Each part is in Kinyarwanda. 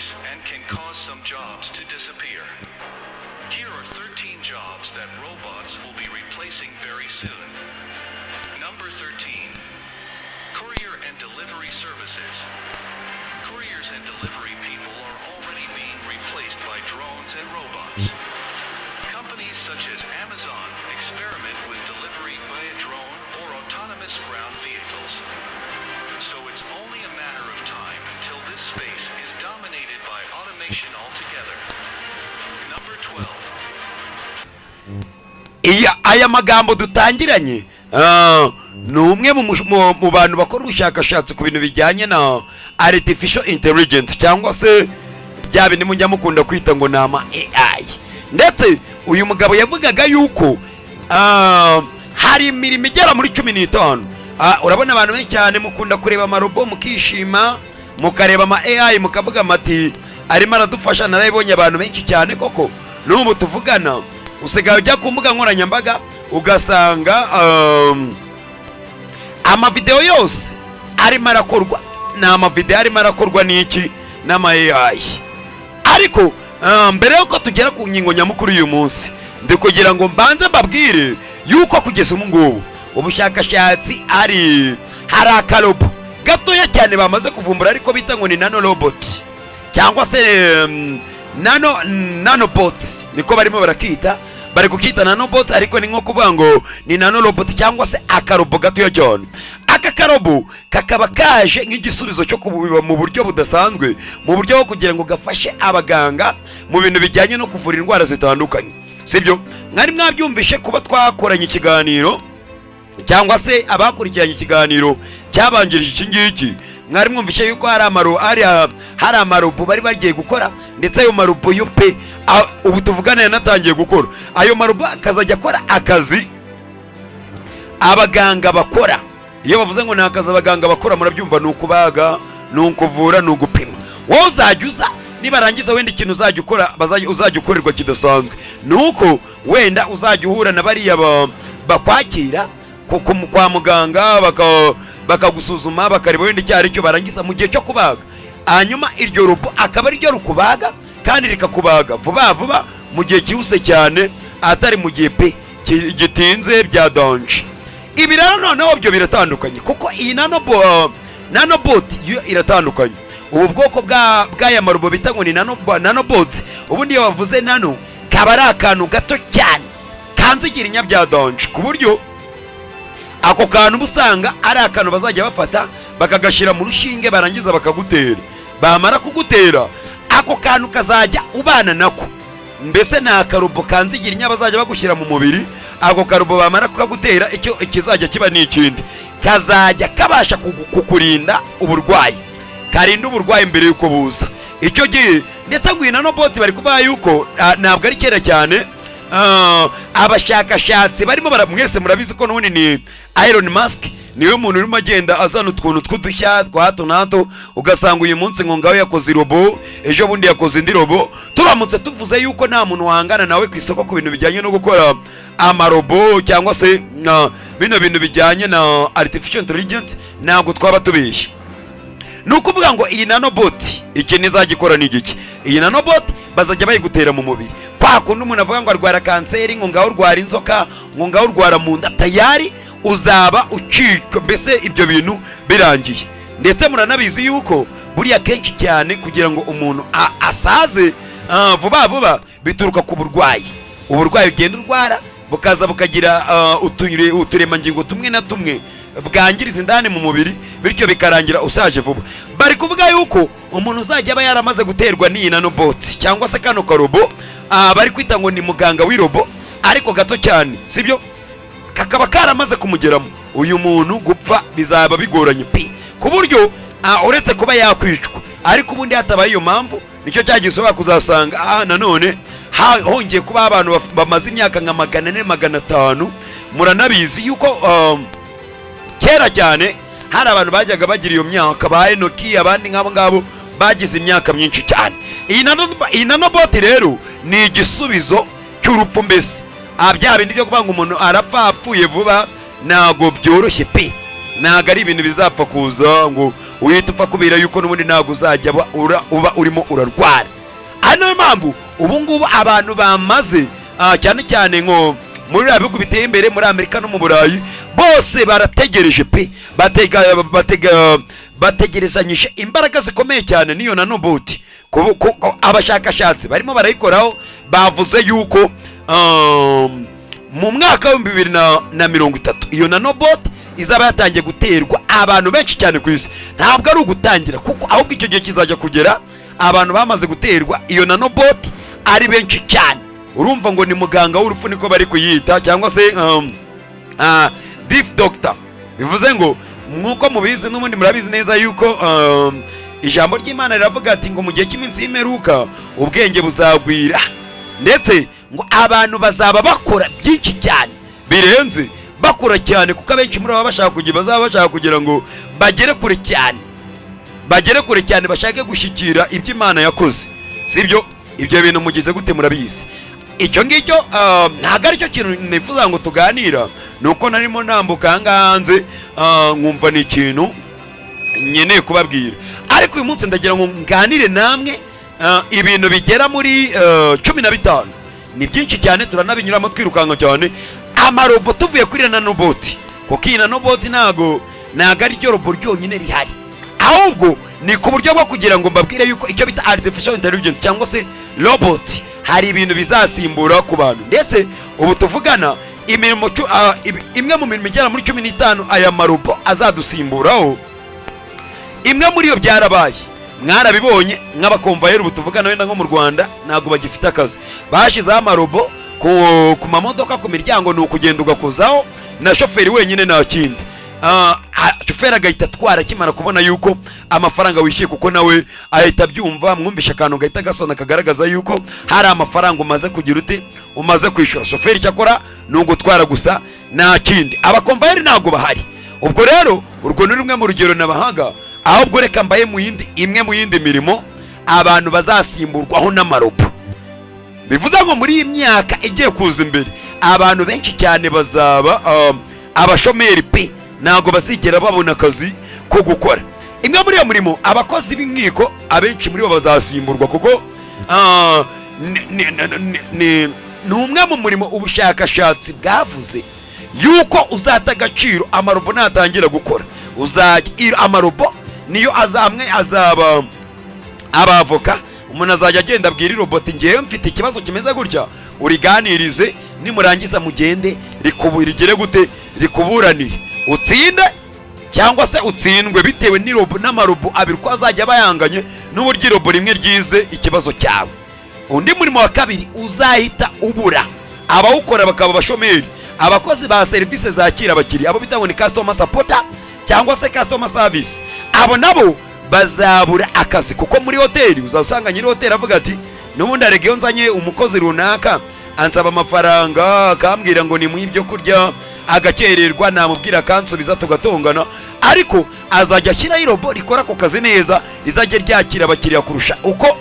replace and can cause some jobs to disappear. Here are 13 jobs that robots will be replacing very soon. Number 13. Courier and delivery services. Couriers and delivery people are already being replaced by drones and robots. Companies such as Amazon experiment with delivery via drone or autonomous ground vehicles. So it's only a matter of time until this space is dominated by automation altogether. Number 12. Aya magambo dutangiranye ni umwe mu bantu bakora ubushakashatsi ku bintu bijyanye na artificial intelligence cyangwa se bya bindi mujya mukunda kwita ngo nama AI. Ndetse uyu mugabo yavugaga yuko hari imirimo igera muri 15. Urabona abantu benshi cyane mukunda kureba amarobo mukishima, mukareba ama AI mukavuga mati arimo aradufasha. Narabibonye abantu benshi cyane koko n'ubu tuvugana usigaye ujya ku mbuga nkoranyambaga ugasanga amavideo yose arimo arakorwa n'amavideo arimo arakorwa n'iki n'ama AI. Ariko mbere yuko tugera ku ngingo nyamukuru uyu munsi ndi kugira ngo mbanze mbabwire yuko kugeza ngubu ubushakashatsi hari akarobo gatoya cyane bamaze kuvumbura ariko bita ngo ni nano robot cyangwa se nanobots niko barimo barakita. Bari kukita nanobots ariko ni nko kuvuga ngo ni nano robot cyangwa se akarobo gatoya cyane. Aka karobo kakaba kaje nk'igisubizo cyo kubiba mu buryo budasanzwe, mu buryo bwo kugira ngo gafashe abaganga mu bintu bijyanye no kuvura indwara zitandukanye. Sibyo mwari mwabyumvishe kuba twakoranye ikiganiro cyangwa se abakurikiranye ikiganiro cyabanjirije iki ngiki, mwari mwumvishe yuko hari amarobo bari bagiye gukora, ndetse ayo marobo yo pe ubu tuvugana yanatangiye gukora. Ayo marobo akazajya akora akazi abaganga bakora. Iyo bavuze ngo ni akazi abaganga bakora murabyumva, ni ukubaga, ni ukuvura, ni ugupima. Wowe uzajya uza nibarangiza wenda ikintu uzajya ukora uzajya ukorerwa kidasanzwe, nuko wenda uzajya uhura na bariya bakwakira kwa muganga bakagusuzuma bakareba wenda icyo ari cyo, barangiza mu gihe cyo kubaga hanyuma iryo robo akaba ari ryo rukubaga kandi rikakubaga vuba vuba mu gihe cyihuse cyane, atari mu gihe pe gitinze bya danje. Ibi rero noneho byo biratandukanye kuko iyi nanobot yo iratandukanye. Ubu bwoko bw'aya marobo bita ngo ni nanobot, ubundi iyo bavuze nano kaba ari akantu gato cyane kanzigira inyabya danje, ku buryo ako kantu busanga ari akantu bazajya bafata bakagashira mu rushinge barangiza bakagutera. Bamara kugutera ako kantu kazajya ubana nako, mbese na akarobo kanzigira inya bazajya bagushyira mu mubiri. Ako karobo bamara kukagutera icyo ikizajya kiba ni ikindi, kazajya kabasha kukurinda uburwayi, karinda uburwayi mbere yuko buza icyo gihe. Ndetse ngo nanobot bari kubaha yuko ntabwo ari kera cyane. Abashakashatsi barimo mwese murabizi ko n'ubundi ni Elon Musk niwe muntu urimo agenda azana utwuntu tw'udushya twa hato na hato, ugasanga uyu munsi ngo ngaho yakoze robo, ejo bundi yakoze indi robo. Turamutse tuvuze yuko nta muntu wahangana nawe ku isoko ku bintu bijyanye no gukora amarobo cyangwa se bino bintu bijyanye na artificial intelligence, ntabwo twaba tubeshye. Ni ukuvuga ngo iyi nanobot ikintu izagikora ni igiki. Iyi nanobot bazajya bayigutera mu mubiri, kwa kundi umuntu avuga ngo arwara kanseri, ngo ngaho urwara inzoka, ngo ngaho urwara mu nda, tayari uzaba ucika, mbese ibyo bintu birangiye. Ndetse muranabizi yuko buriya kenshi cyane kugira ngo umuntu asaze vuba vuba bituruka ku burwayi. Uburwayi ugenda urwara bukaza bukagira uturemangingo tumwe na tumwe bwangiriza indani mu mubiri, bityo bikarangira usaje vuba. Bari kuvuga yuko umuntu uzajya aba yaramaze guterwa n'iyi nanobot cyangwa se kano karobo, bari kwita ngo ni muganga w'irobo ariko gato cyane, sibyo, kakaba karamaze kumugeramo, uyu muntu gupfa bizaba bigoranye pe, ku buryo uretse kuba yakwicwa. Ariko ubundi hatabaye iyo mpamvu nicyo cyagisoba kuzasanga nanone hongeye kuba abantu bamaze imyaka nka 400-500. Muranabizi yuko kera cyane hari abantu bajyaga bagira iyo myaka, ba Enoki, abandi nk'abo ngabo bagize imyaka myinshi cyane. Iyi nanobot rero ni igisubizo cy'urupfu, mbese bya bindi byo kuvuga ngo umuntu arapfa apfuye vuba ntago byoroshye pe, ntago ari ibintu bizapfa kuza ngo uhita upfa kubera yuko n'ubundi ntabwo uzajya uba urimo urarwara. ari nayo mpamvu ubu ngubu abantu bamaze cyane cyane nko muri bihugu biteye imbere muri Amerika no mu Burayi bose barategereje pe bategerezanyije imbaraga zikomeye cyane niyo nanobot. Abashakashatsi barimo barayikoraho bavuze yuko mu mwaka wa 2030 iyo nanobot izaba yatangiye guterwa abantu benshi cyane ku isi. Ntabwo ari ugutangira kuko ahubwo icyo gihe kizajya kugera abantu bamaze guterwa iyo nanobot ari benshi cyane. Urumva ngo ni muganga w'urupfu niko bari kuyita cyangwa se deaf doctor. Bivuze ngo nkuko mubizi n'ubundi murabizi neza yuko ijambo ry'Imana riravuga ati ngo mu gihe cy'iminsi y'imperuka ubwenge buzagwira, ndetse ngo abantu bazaba bakora byinshi cyane birenze, bakora cyane kuko abenshi muri abo bazaba bashaka kugira ngo bagere kure cyane bashake gushyikira ibyo Imana yakoze. Sibyo? Ibyo bintu mugize gute murabizi? Icyo ngicyo ntabwo ari cyo kintu nifuza ngo tuganira, nuko narimo nambuka hanze nkumva ni ikintu nkeneye kubabwira. Ariko uyu munsi ndagira ngo nganire namwe ibintu bigera muri 15. Ni byinshi cyane turanabinyuramo twirukanka cyane. Amarobo tuvuye kuri nanobot, kuko iyi nanobot ntago ari ryo robo ryonyine rihari, ahubwo ni ku buryo bwo kugira ngo mbabwire yuko icyo bita artificial intelligence cyangwa se robot hari ibintu bizasimbura ku bantu. Ndetse ubu tuvugana imirimo imwe mu mirimo igera muri 15 aya marobo azadusimburaho. Imwe muri yo byarabaye, mwarabibonye nk'abakomvayeri. Ubu tuvugana wenda nko mu Rwanda ntabwo bagifite akazi, bashizeho amarobo ku mamodoka ku miryango, ni ukugenda ugakozaho na shoferi wenyine nta kindi. Shoferi agahita atwara akimara kubona yuko amafaranga wishyuye, kuko nawe ahita abyumva. Mwumvisha akantu gahita gasona kagaragaza yuko hari amafaranga umaze kugira ute umaze kwishyura. Shoferi cyakora ni ugutwara gusa nta kindi, abakomvayeri ntabwo bahari. Ubwo rero urwo ni rumwe mu rugero nabahaga, ahubwo reka mbaye imwe mu yindi mirimo abantu bazasimburwaho n'amarobo. Bivuze ngo muri iyi myaka igiye kuza imbere abantu benshi cyane bazaba abashomeri pe, ntabwo bazigera babona akazi ko gukora. Imwe muri iyo mirimo abakozi b'inkiko abenshi muri bo bazasimburwa, kuko ni umwe mu murimo ubushakashatsi bwavuze yuko uzata agaciro amarobo natangira gukora. Amarobo niyo azaba abavoka. Umuntu azajya agenda abwira robot, ngiye mfite ikibazo kimeze gutya, uriganirize, nimurangiza mugende rigere gute rikuburanire, utsinde cyangwa se utsindwe bitewe n'amarobo abiri ko azajya bayanganye n'uburyo robo rimwe ryize ikibazo cyawe. Undi murimo wa kabiri uzahita ubura, abawukora bakaba bashomeri, abakozi ba serivisi zakira abakiriya, abo bita ngo ni customer support cyangwa se customer service. Abo nabo bazabura akazi, kuko muri hoteli uzasanga nyiri hoteli avuga ati n'ubundi aregeyo nzanye umukozi runaka ansaba amafaranga akambwira ngo ni mu ibyo kurya, agakererwa, namubwira kansubiza tugatongana. Ariko azajya ashyiraho irobo rikora ku kazi neza, rizajya ryakira abakiriya kurusha uko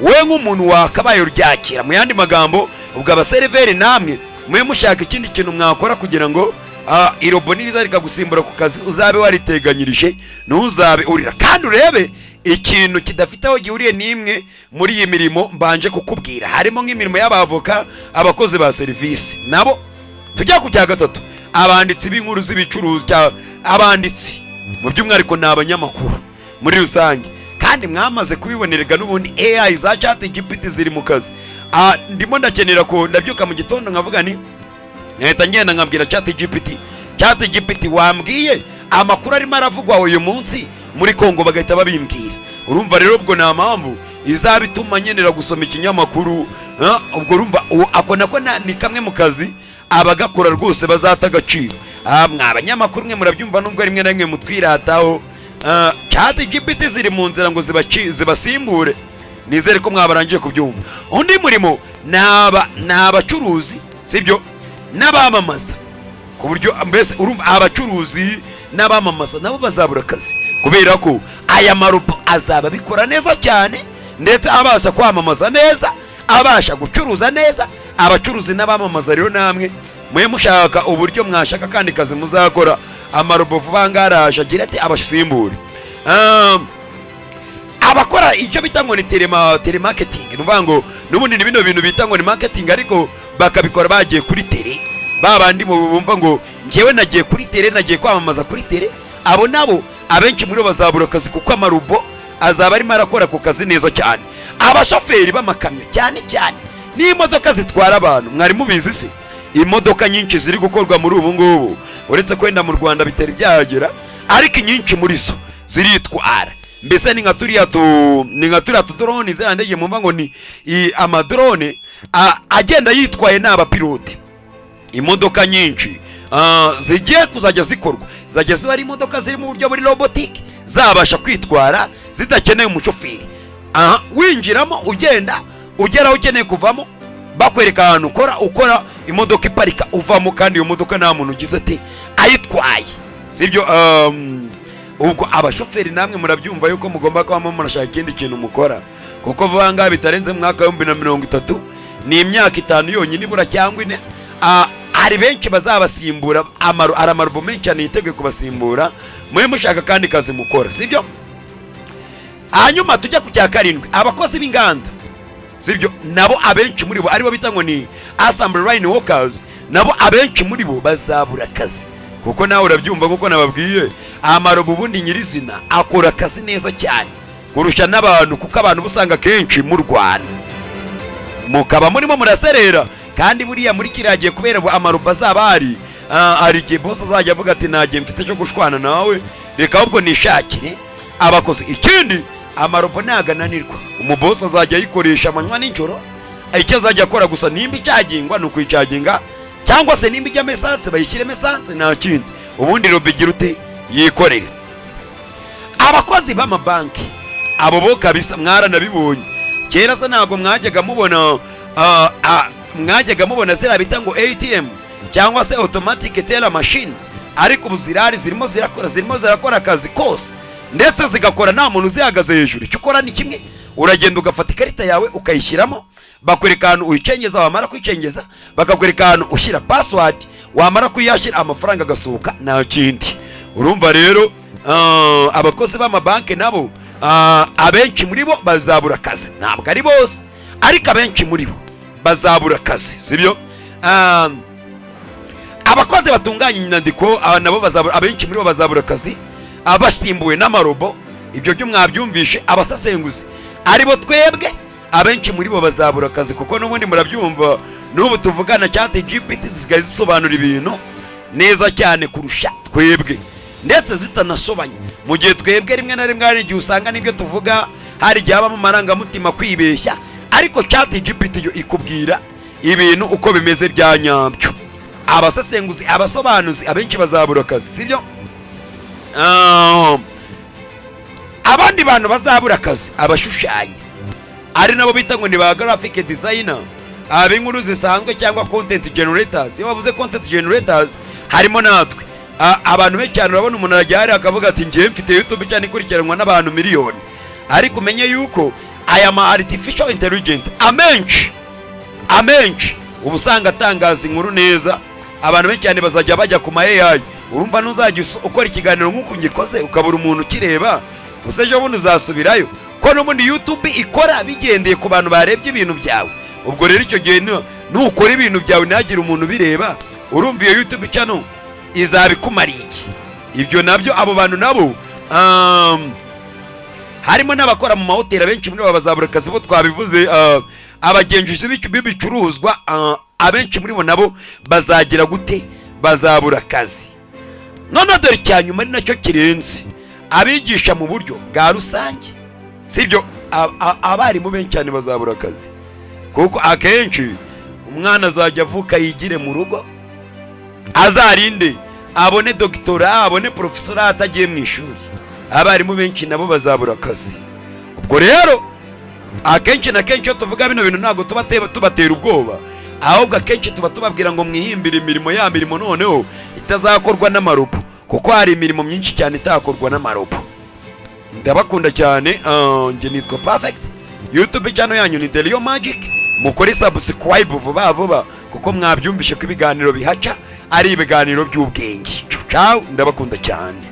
we nk'umuntu wakabaye uryakira. Mu yandi magambo, ubwo abaseriveri namwe mwe mushaka ikindi kintu mwakora kugira ngo irobo niriza rikagusimbura ku kazi uzabe wariteganyirije, ntuzabe urira. Kandi urebe ikintu kidafite aho gihuriye n'imwe muri iyi mirimo mbanje kukubwira, harimo nk'imirimo y'abavoka, abakozi ba serivisi. Nabo tujya ku cya gatatu, abanditsi b'inkuru z'ibicuruzi, abanditsi mu by'umwihariko ni abanyamakuru muri rusange. Kandi mwamaze kubibonerega n'ubundi AI za ChatGPT ziri mu kazi. Ndimo ndakenera ko ndabyuka mu gitondo nkavuga ni nkahita ngenda nkabwira ChatGPT wambwiye amakuru arimo aravugwa uyu munsi muri Kongo, bagahita babimbwira. Urumva rero ubwo nta mpamvu izaba ituma nkenera gusoma ikinyamakuru. Ubwo urumva ako nako ni kamwe mu kazi abagakora rwose bazata agaciro. Abanyamakuru mwe murabyumva nubwo rimwe na rimwe mutwirataho. ChatGPT ziri mu nzira ngo zibasimbure, nizere ko mwabarangiye kubyumva. Undi murimo ni abacuruzi, sibyo, n'abamamaza. Ku buryo mbese urumva abacuruzi n'abamamaza nabo bazabura akazi, kubera ko aya marobo azaba bikora neza cyane, ndetse abasha kwamamaza neza, abasha gucuruza neza. Abacuruzi n'abamamaza rero namwe mwe mushaka uburyo mwashaka kandi kazi muzakora, amarobo vuba ngaraje agira ati abasimbure. abakora icyo bita ngo ni telemarketing, nuvuga ngo n'ubundi ni bino bintu bita ngo ni marketing, ariko bakabikora bagiye kuri tele. Babandi bumva ngo njyewe nagiye kuri tele, nagiye kwamamaza kuri tele, abo nabo abenshi muri bo bazabura akazi kuko amarubo azaba arimo arakora ku kazi neza cyane. Abashoferi b'amakamyo cyane cyane n'imodoka zitwara abantu, mwari mubizi se imodoka nyinshi ziri gukorwa muri ubu ngubu, uretse kwenda mu Rwanda bitari byagera, ariko inyinshi muri zo ziritwara. Mbese ni nka turiya drone zirandege mumva ngo ni amadrone agenda yitwaye n'abapilote. Imodoka nyinshi zigiye kuzajya zikorwa, zajya ziba ari imodoka ziri mu buryo buri robotic, zabasha kwitwara zidakeneye umushoferi. Winjiramo ugenda ugera ukeneye kuvamo, bakwereka ahantu ukora imodoka iparika uvamo, kandi iyo modoka nta muntu ugize ati ayitwaye, sibyo? Ubwo abashoferi namwe murabyumva yuko mugomba kuba murashaka ikindi kintu mukora, kuko vanga bitarenze mu mwaka wa 2030 ni imyaka 5 yonyine ibura cyangwa 4. Hari benshi bazabasimbura, amarubo menshi cyane yiteguye kubasimbura, muri mushaka kandi kazi mukora, sibyo? Hanyuma tujya ku cya 7, abakozi b'inganda, sibyo? Nabo abenshi muri bo aribo bita ngo ni assembly line workers, nabo abenshi muri bo bazabura akazi, kuko nawe urabyumva kuko nababwiye amarubo ubundi nyirizina akora akazi neza cyane kurusha n'abantu, kuko abantu busanga kenshi mu Rwanda mukaba murimo muraserera, kandi buriya muri kiragiye kubera amaruba azaba hari igihe boss azajya avuga ati nagiye mfite cyo gushwana nawe, reka ahubwo nishakire abakozi. Ikindi amaruba nagananirwa, umuboss azajya yikoresha amanywa n'injoro, icyo azajya akora gusa nimba icyagingwa nuko icaginga, cyangwa se nimba ijya mesanse bayishyire mesanse, nta kindi. Ubundi robe gira ute yikorere. Abakozi b'amabanki abo bo kabisa mwaranabibonye kera se, ntabwo mwajyaga mubona zira bita ngo ATM cyangwa se automatic teller machine, ariko ubu zirari zirimo zirakora akazi kose, ndetse zigakora nta muntu uzihagaze hejuru. Icyo ukora ni kimwe, uragenda ugafata ikarita yawe ukayishyiramo, bakwereka ahantu uyicengeza, wamara kwicengeza bakakwereka ahantu ushyira password, wamara kuyashyira amafaranga agasohoka, nta kindi. Urumva rero abakozi b'amabanki nabo abenshi muri bo bazabura akazi, ntabwo ari bose ariko abenshi muri bo bazabura akazi, sibyo? Abakozi batunganya inyandiko nabo bazabura, abenshi muri bo bazabura akazi, abasimbuwe n'amarobo. Ibyo byo mwabyumvishe. Abasasenguzi aribo twebwe, abenshi muri bo bazabura akazi, kuko n'ubundi murabyumva n'ubu tuvugana cyate GPT zisigaye zisobanura ibintu neza cyane kurusha twebwe, ndetse zitanasobanye. Mu gihe twebwe rimwe na rimwe hari igihe usanga n'ibyo tuvuga hari igihe habamo amarangamutima kwibeshya, ariko cyate GPT yo ikubwira ibintu uko bimeze bya nyabyo. Abasasenguzi, abasobanuzi abenshi bazabura akazi, sibyo? Abandi bantu bazabura akazi, abashushanyi, ari nabo bita ngo ni ba graphic designer, ab'inkuru zisanzwe cyangwa content generators. Iyo bavuze content generators harimo natwe. Abantu benshi cyane urabona umuntu arajya akavuga ati ngiye mfite YouTube cyane ikurikiranwa n'abantu miliyoni, ariko umenye yuko aya ma artificial intelligent amenshi ubu usanga atangaza inkuru neza. Abantu benshi cyane bazajya bajya ku ma AI. Urumva ntuzajya ukora ikiganiro nk'uko ngikoze ukabura umuntu kireba, useje bundi uzasubirayo, ko n'ubundi YouTube ikora bigendeye ku bantu barebye ibintu byawe. Ubwo rero icyo gihe nukora ibintu byawe nagira umuntu bireba, urumva iyo YouTube channel izabikumariye iki? Ibyo nabyo abo bantu nabo harimo n'abakora mu mahoteli, abenshi muri bo bazabura akazi, bo twabivuze. Abagenzuzi b'ibicuruzwa abenshi muri bo nabo bazagira gute? Bazabura akazi. None dore cyanyuma ari nacyo kirenze, abigisha mu buryo bwa rusange, sibyo? Abarimu benshi cyane bazabura akazi, kuko akenshi umwana azajya avuka yigire mu rugo, azarinde abone doctora, abone professora atagiye mu ishuri. Abarimu benshi nabo bazabura akazi. Ubwo rero akenshi na kenshi tuvuga bino bintu ntago tubatera ubwoba, ahubwo akenshi tuba tubabwira ngo mwihimbire imirimo, ya mirimo noneho itazakorwa n'amarobo, kuko hari imirimo myinshi cyane itakorwa n'amarobo. Ndabakunda cyane. Nge nitwa Perfect. YouTube channel yanyu ni The Real Magic. Mukore subscribe vuba kuko mwabyumvishe ko ibiganiro bihaca ari ibiganiro by'ubwenge. Ciao, ndabakunda cyane.